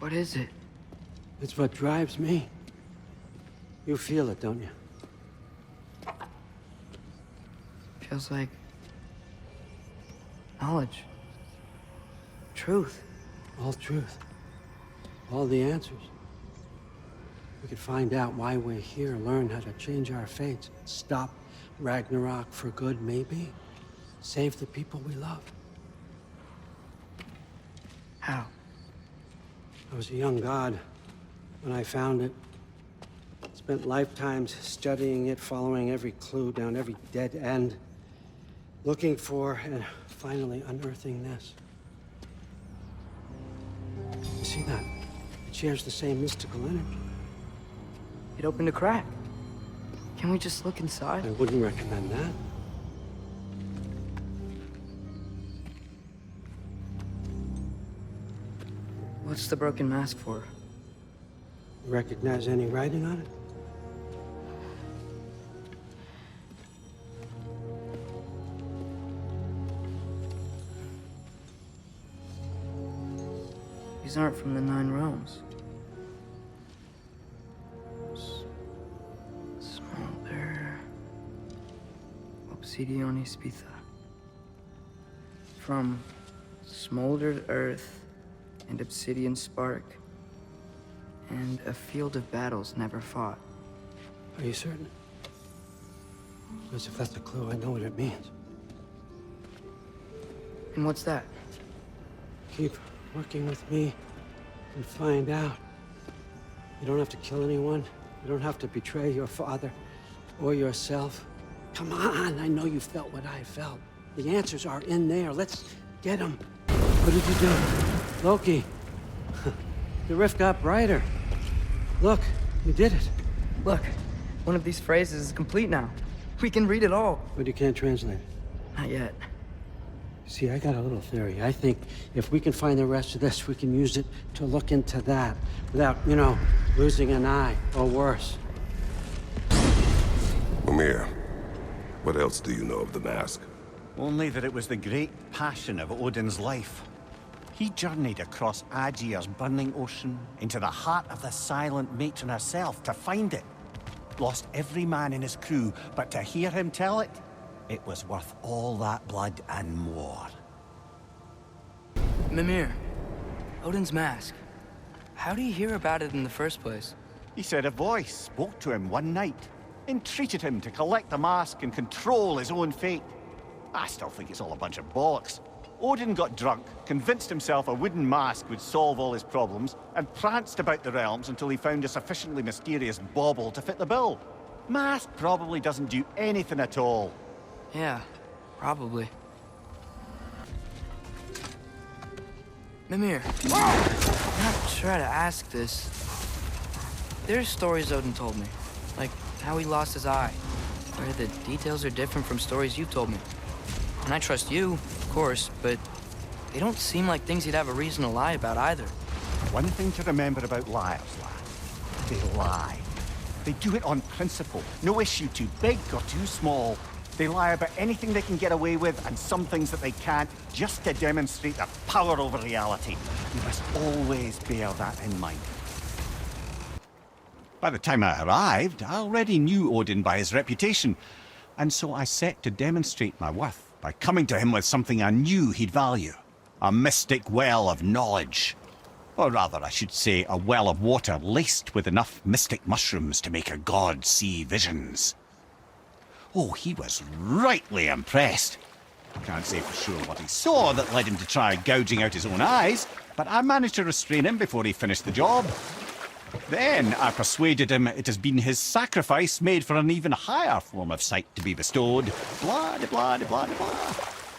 What is it? It's what drives me. You feel it, don't you? Feels like knowledge. Truth. All truth. All the answers. We could find out why we're here, learn how to change our fates, stop Ragnarok for good, maybe. Save the people we love. How? I was a young god when I found it. Spent lifetimes studying it, following every clue down every dead end. Looking for and finally unearthing this. You see that? It shares the same mystical energy. It opened a crack. Can we just look inside? I wouldn't recommend that. What's the broken mask for? You recognize any writing on it? These aren't from the Nine Realms. Smolder. Obsidione Spitha. From smoldered earth and obsidian spark, and a field of battles never fought. Are you certain? Because if that's a clue, I know what it means. And what's that? Keep working with me and find out. You don't have to kill anyone. You don't have to betray your father or yourself. Come on, I know you felt what I felt. The answers are in there. Let's get them. What did you do? Loki. The rift got brighter. Look, you did it. Look, one of these phrases is complete now. We can read it all. But you can't translate it. Not yet. See, I got a little theory. I think if we can find the rest of this, we can use it to look into that without, you know, losing an eye or worse. Mimir, what else do you know of the mask? Only that it was the great passion of Odin's life. He journeyed across Aegir's burning ocean into the heart of the silent matron herself to find it. Lost every man in his crew, but to hear him tell it, it was worth all that blood and more. Mimir, Odin's mask. How do you hear about it in the first place? He said a voice spoke to him one night, entreated him to collect the mask and control his own fate. I still think it's all a bunch of bollocks. Odin got drunk, convinced himself a wooden mask would solve all his problems, and pranced about the realms until he found a sufficiently mysterious bauble to fit the bill. Mask probably doesn't do anything at all. Yeah, probably. Mimir, I'm not sure to ask this. There's stories Odin told me, like how he lost his eye, where the details are different from stories you've told me. And I trust you, of course, but they don't seem like things he'd have a reason to lie about either. One thing to remember about liars, lad. They lie. They do it on principle. No issue too big or too small. They lie about anything they can get away with and some things that they can't, just to demonstrate their power over reality. You must always bear that in mind. By the time I arrived, I already knew Odin by his reputation, and so I set to demonstrate my worth by coming to him with something I knew he'd value. A mystic well of knowledge. Or rather, I should say, a well of water laced with enough mystic mushrooms to make a god see visions. Oh, he was rightly impressed. I can't say for sure what he saw that led him to try gouging out his own eyes, but I managed to restrain him before he finished the job. Then I persuaded him it has been his sacrifice made for an even higher form of sight to be bestowed. Blah, de blah, de blah, de blah.